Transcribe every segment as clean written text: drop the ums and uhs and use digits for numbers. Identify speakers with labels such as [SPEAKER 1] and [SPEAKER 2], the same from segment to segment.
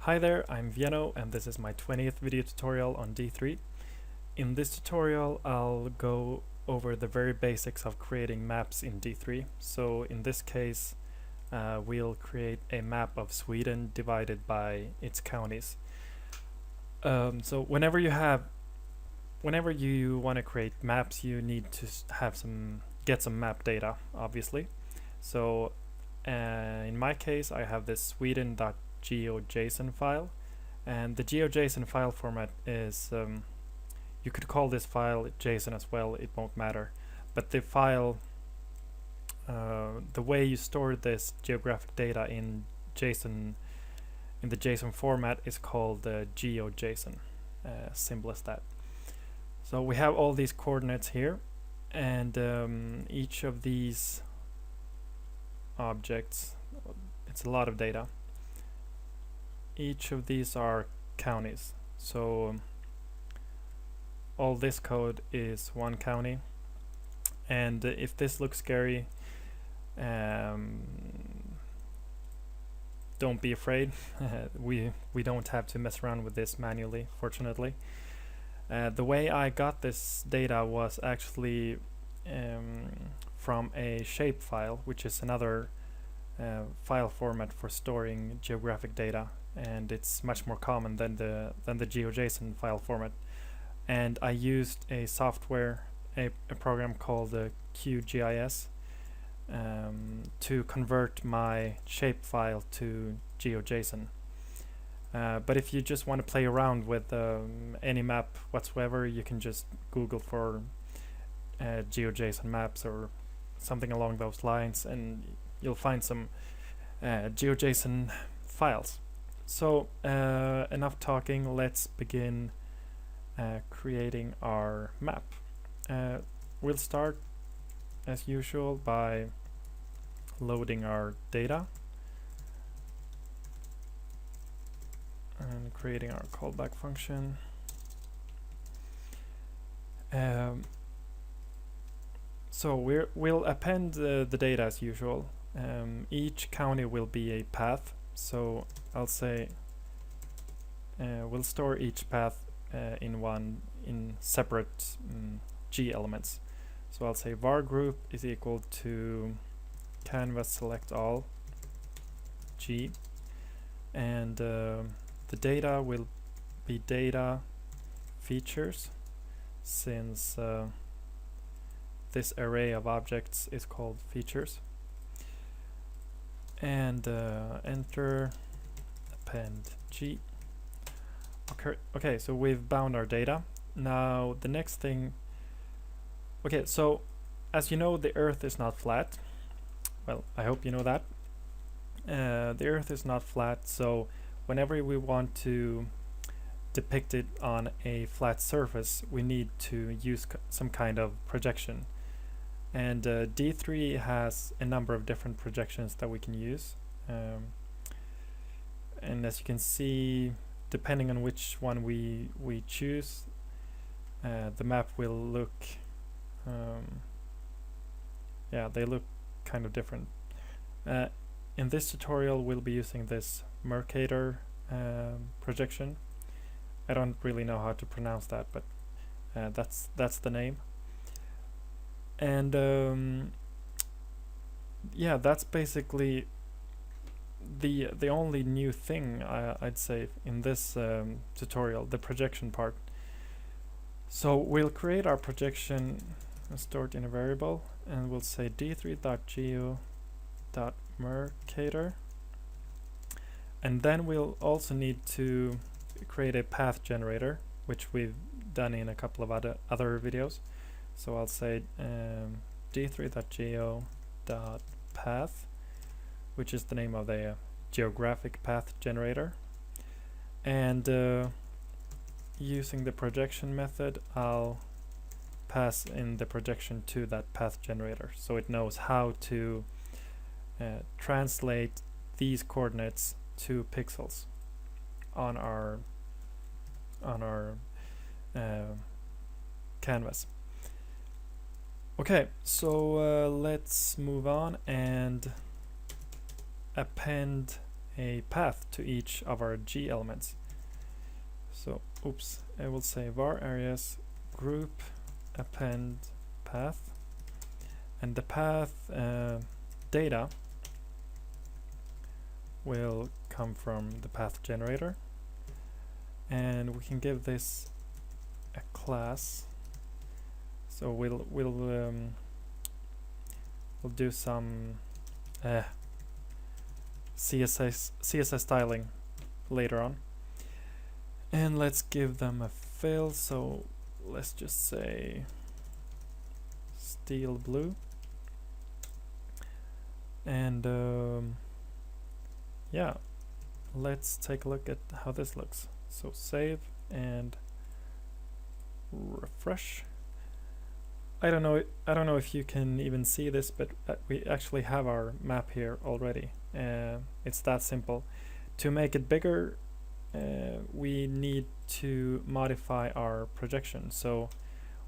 [SPEAKER 1] Hi there, I'm Vieno and this is my 20th video tutorial on D3. In this tutorial I'll go over the very basics of creating maps in D3. So in this case we'll create a map of Sweden divided by its counties. So whenever you want to create maps, you need to get some map data, obviously. So in my case I have this sweden.geojson file, and the GeoJSON file format is you could call this file JSON as well, it won't matter, but the file the way you store this geographic data in JSON, in the JSON format, is called GeoJSON. Simple as that. So we have all these coordinates here, and each of these objects, it's a lot of data. Each of these are counties. So all this code is one county, and if this looks scary, don't be afraid. we don't have to mess around with this manually, fortunately. The way I got this data was actually from a shapefile, which is another file format for storing geographic data, and it's much more common than the GeoJSON file format. And I used a software, a program called QGIS, to convert my shapefile to GeoJSON. But if you just want to play around with any map whatsoever, you can just Google for GeoJSON maps or something along those lines, and you'll find some GeoJSON files. So enough talking, let's begin creating our map. We'll start as usual by loading our data and creating our callback function. So we'll append the data as usual. Each county will be a path, so I'll say we'll store each path in separate G elements. So I'll say var group is equal to canvas select all G, and the data will be data features, since this array of objects is called features, and enter append G. Okay, so we've bound our data. Now the next thing, okay, so as you know, the Earth is not flat. Well, I hope you know that. The Earth is not flat, so whenever we want to depict it on a flat surface, we need to use some kind of projection. And D3 has a number of different projections that we can use. And as you can see, depending on which one we choose, the map will look, yeah, they look kind of different. In this tutorial we'll be using this Mercator projection. I don't really know how to pronounce that, but that's the name. And yeah, that's basically the only new thing I'd say in this tutorial, the projection part. So we'll create our projection and store it in a variable, and we'll say d3.geo.mercator, and then we'll also need to create a path generator, which we've done in a couple of other videos. So I'll say d3.geo.path, which is the name of the geographic path generator, and using the projection method I'll pass in the projection to that path generator, so it knows how to translate these coordinates to pixels on our canvas. Okay, so let's move on and append a path to each of our G elements. So, oops, I will say var areas group append path, and the path data will come from the path generator, and we can give this a class. So we'll do some CSS styling later on, and let's give them a fill. So let's just say steel blue, and yeah, let's take a look at how this looks. So save and refresh. I don't know if you can even see this, but we actually have our map here already. It's that simple. To make it bigger, we need to modify our projection. So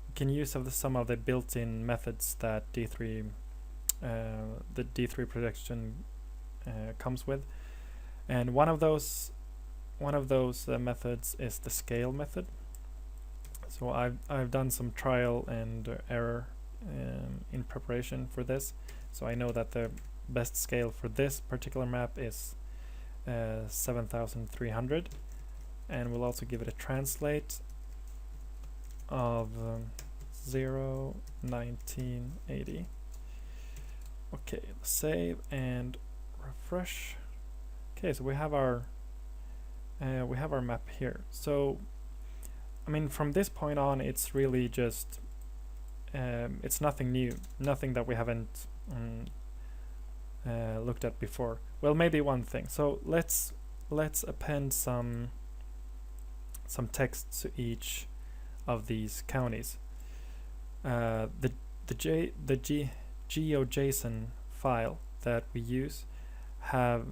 [SPEAKER 1] we can use some of the built-in methods that the D3 projection comes with, and one of those methods is the scale method. So I've done some trial and error in preparation for this. So I know that the best scale for this particular map is 7300, and we'll also give it a translate of 0 1980. Okay, save and refresh. Okay, so we have our map here. So I mean, from this point on, it's really just it's nothing new, nothing that we haven't looked at before. Well, maybe one thing. So let's append some text to each of these counties. The GeoJSON file that we use have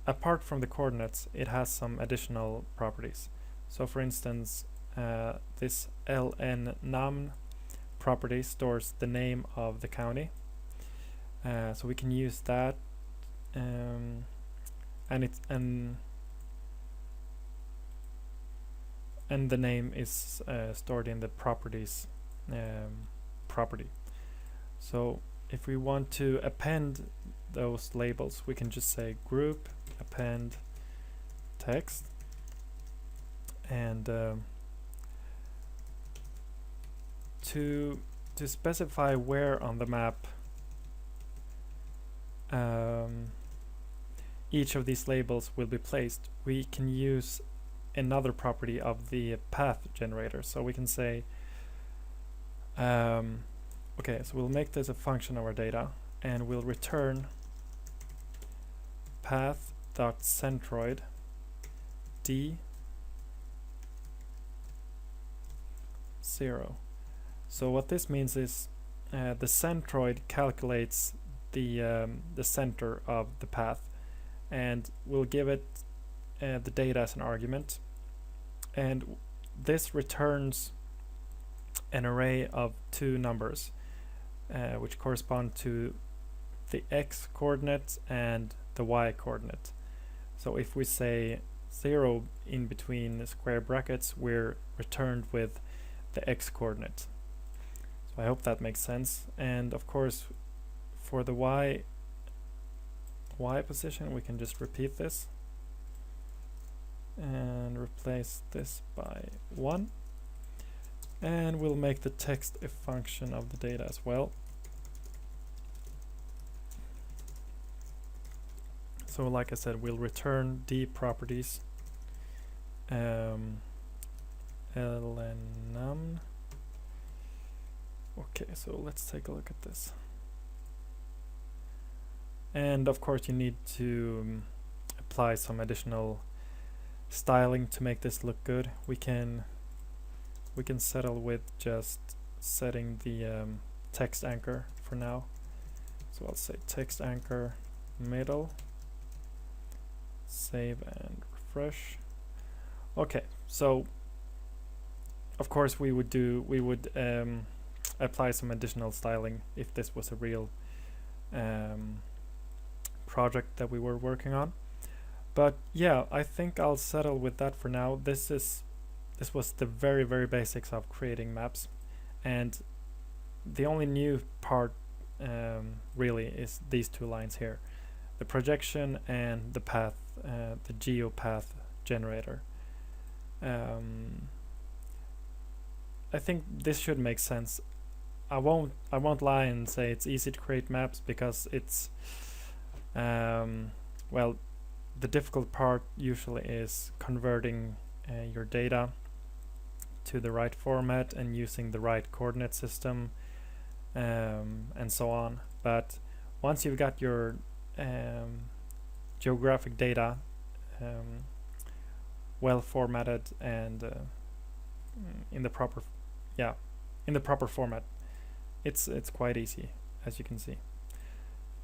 [SPEAKER 1] apart from the coordinates, it has some additional properties. So for instance, this ln_num property stores the name of the county, so we can use that, and the name is stored in the properties property. So if we want to append those labels, we can just say group append text, and to specify where on the map each of these labels will be placed, we can use another property of the path generator. So we can say okay, so we'll make this a function of our data, and we'll return path.centroid d 0. So what this means is the centroid calculates the center of the path, and we'll give it the data as an argument, and this returns an array of two numbers which correspond to the x coordinate and the y coordinate. So if we say 0 in between the square brackets, we're returned with the x coordinate. So I hope that makes sense. And of course, for the y position, we can just repeat this and replace this by 1, and we'll make the text a function of the data as well. So like I said, we'll return d properties ln_num. Okay, so let's take a look at this. And of course you need to apply some additional styling to make this look good. We can settle with just setting the text anchor for now. So I'll say text anchor middle, save and refresh. Okay, so of course we would apply some additional styling if this was a real project that we were working on. But yeah, I think I'll settle with that for now. This was the very basics of creating maps, and the only new part really is these two lines here, the projection and the path, the geopath generator. Um, I think this should make sense. I won't lie and say it's easy to create maps, because it's well, the difficult part usually is converting your data to the right format and using the right coordinate system, and so on. But once you've got your geographic data um, well formatted and in the proper yeah in the proper format, it's quite easy, as you can see.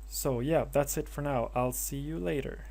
[SPEAKER 1] So yeah, that's it for now. I'll see you later.